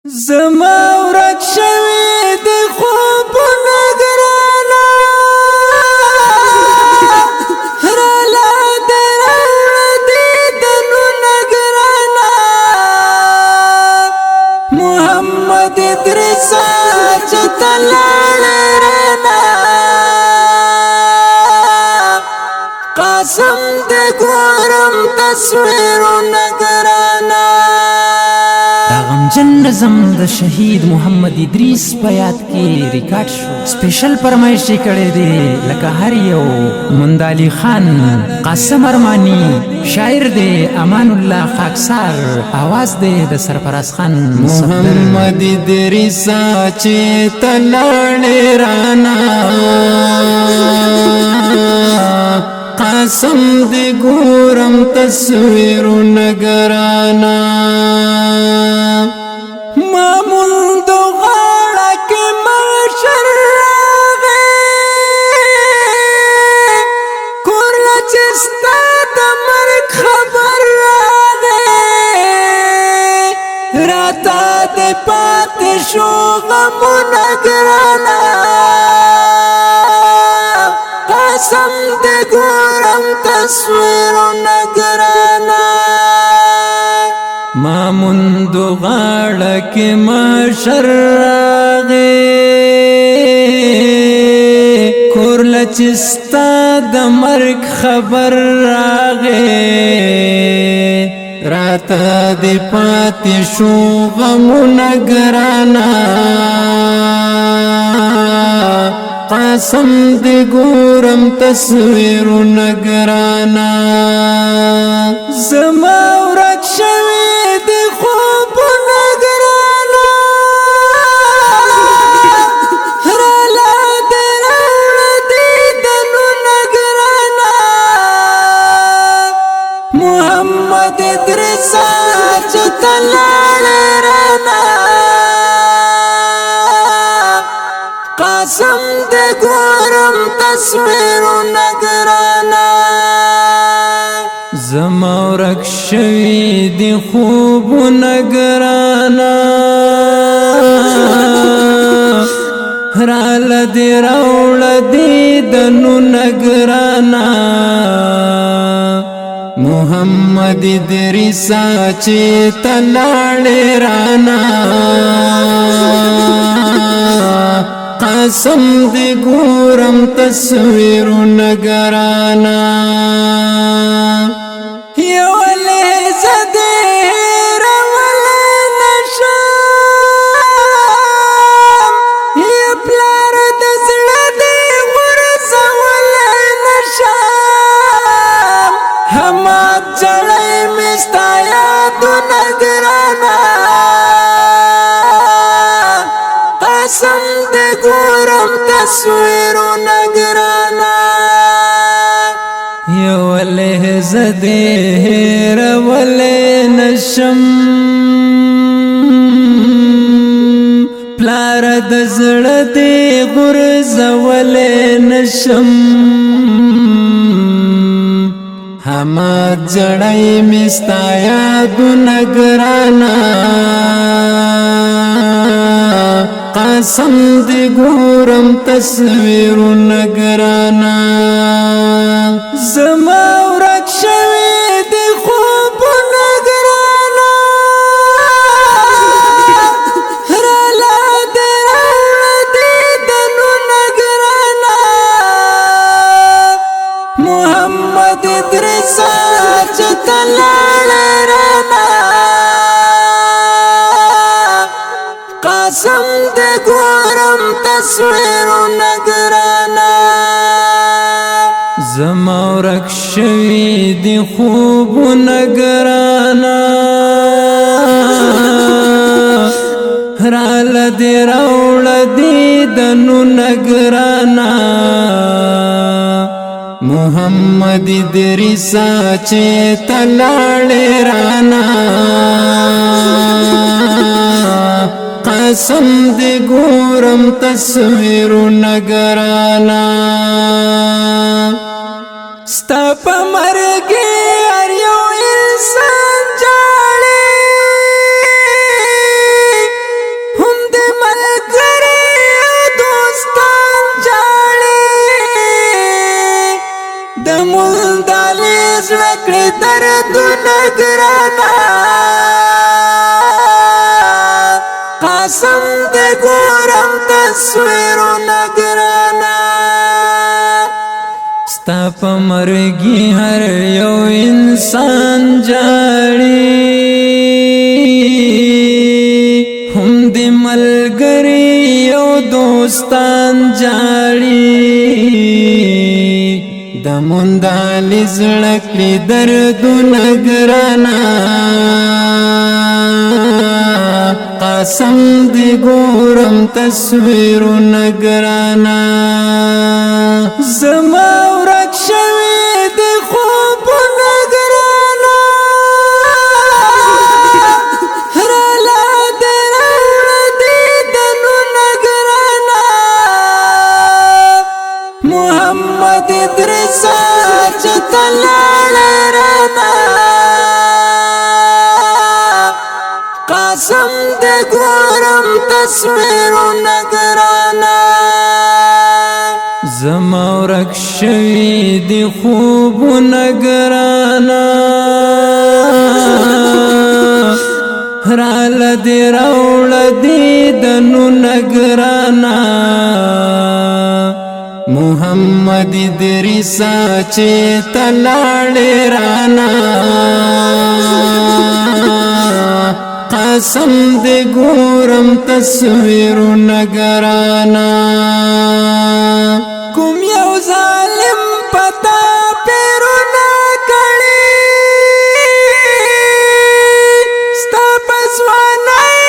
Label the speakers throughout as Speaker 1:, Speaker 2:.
Speaker 1: زما ورک شوی دی خوبونه ګرانه راله دې راوړه دیدنونه ګرانه محمد ادریسه چې ته لاړې رانه قسم دې ګورم تصویرونه ګرانه غمجن نظم د شهید محمد ادریس په یاد کې ریکارډ شو سپیشل فرمایش کړي دي لکه هر یو مندالی خان قاسم ارمانی شاعر دی امان الله خاکسار आवाज دی د سرفراز خان محمد ادریس چې تلاړې رانا قسم دی ګورم تصویرونه ګرانه ماموند غاړه کې محشر راغی کور له چې ستا د مرګ خبر راغی راته دې پاتې شو غمونه ګرانه قسم دې ګورم تصویرونه ګرانه ماموند غاړه کې محشر راغی کور له چې ستا د مرګ خبر راغی راته دې پاتې شو غمونه ګرانه قسم دې ګورم تصویرونه ګرانه زما ورک شوی دی خوبونه ګرانه راله دې راوړه دیدنونه ګرانه محمد ادریسه چې ته لاړې رانه قسم دې ګورم تصویرونه ګرانه زما ورک شوی دی خوبونه ګرانه راله دې راوړه دیدنونه ګرانه محمد ادریسه چې ته لاړې رانه قسم دې ګورم تصویرونه ګرانه یو لحظه دې هېرولی نشم یا پلار د زړه دې غورځولی نشم هماغ جړی مې ستا یادونه ګرانه قسم دې ګورم تصویرونه ګرانه یو لحظه دې هېرولی نشم پلار د زړه دې غورځولی نشم هماغ جړی مې ستا یادونه ګرانه قسم دې ګورم تصویرونه ګرانه زما ورک شوی دی خوبونه ګرانه راله دې راوړه دیدنونه ګرانه محمد ادریسه چې ته لاړې رانه قسم دې ګورم تصویرونه ګرانه زما ورک شوی دی خوبونه ګرانه راله دې راوړه دیدنونه ګرانه محمد ادریسه چې ته لاړې رانه قسم دې ګورم تصویرونه ګرانه ستا په مرګ هر یو انسان جاړي
Speaker 2: زړکړې دردونه ګرانا قسم دې ګورم تصویرونه ګرانا
Speaker 1: ستا په مرګي هر یو انسان جاړي هم دې ملګری یو دوستان جاړي د موندالې زړکړې دردونه ګرانا قسم دې ګورم تصویرونه ګرانا زما ورک شوي دې خوبونه ګرانا راله دې راوړه دیدنونه ګرانا
Speaker 2: محمد ادریس چې ته لاړې رانا قسم دې ګورم تصویرونه ګرانا
Speaker 1: زما ورک شوي دي خوبونه ګرانا راله دې راوړه دیدنونه ګرانا محمد ادریس چې ته لاړې رانا قسم دې ګورم تصویرونه ګرانا
Speaker 2: کوم یو ظالم پتا پیرونه کړي ستا په ځوانۍ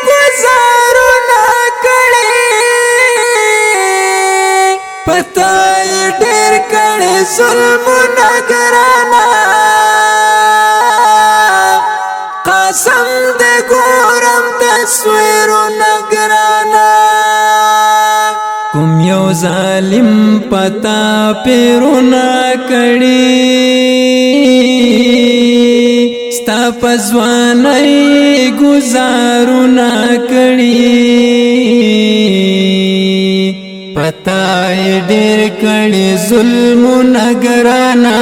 Speaker 2: ګزارونه کړي پتا یې ډېر کړي ظلمونه ګرانا قسم دې ګورم تصویرونه ګرانا
Speaker 1: کوم یو ظالم پتا پیرونه کړي ستا په ځوانۍ ګزارونه کړي پتا یې ډېر کړي ظلمونه ګرانا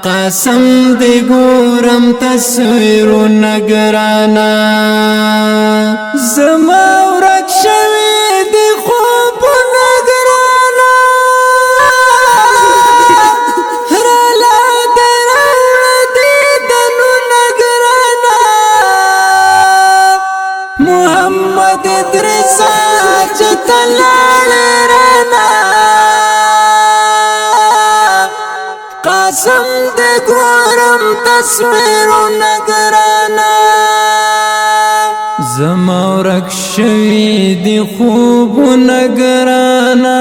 Speaker 1: قسم دې ګورم تصویرونه ګرانا
Speaker 2: زما ورک شوي دي خوبونه ګرانا راله دې راوړه دیدنونه ګرانا محمد ادریس چې ته لاړې رانا قسم دې ګورم تصویرونه ګرانا
Speaker 1: زما ورک شوي دي خوبونه ګرانا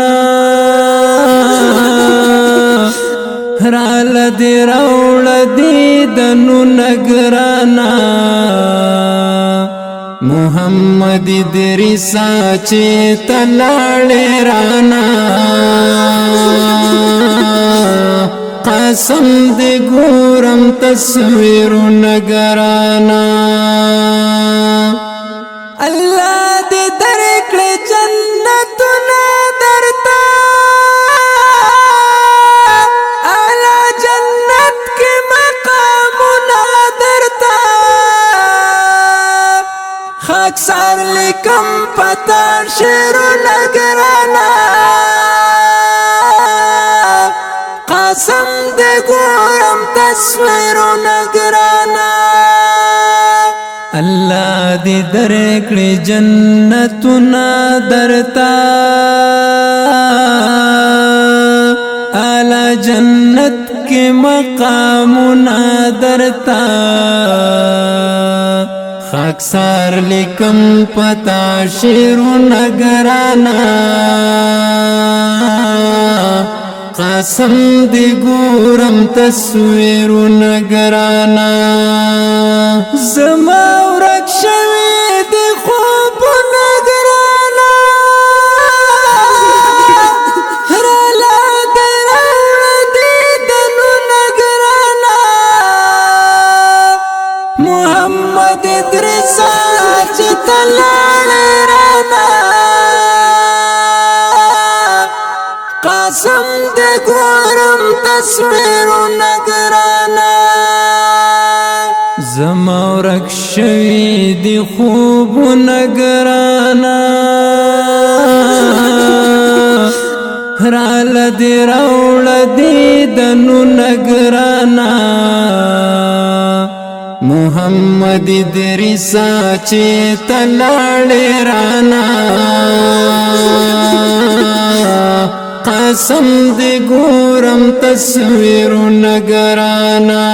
Speaker 1: راله دې راوړه دیدنونه ګرانا محمد ادریس چې ته لاړې رانا قسم دې ګورم تصویرونه ګرانا
Speaker 2: الله دې درکړي جنتونه درته اعلی جنت کې مقامونه درته خاکسار لیکم پتا شعرونه ګرانا قسم دې ګورم تصویرونه ګرانا
Speaker 1: الله دې درکړي جنتونه درتا اعلی جنت کې مقامونه درتا خاکسار لیکم پتا شعرونه ګرانا قسم دې ګورم تصویرونه ګرانا
Speaker 2: زما ورک شوي دي خوبونه ګرانا راله دې راوړه دیدنونه ګرانا محمد ادریس چې ته لاړې رانا قسم دې ګورم تصویرونه ګرانا
Speaker 1: زما ورک شوي دي خوبونه ګرانا راله دې راوړه دیدنونه ګرانا محمد ادریسا چې ته لاړې رانا قسم دې ګورم تصویرونه ګرانا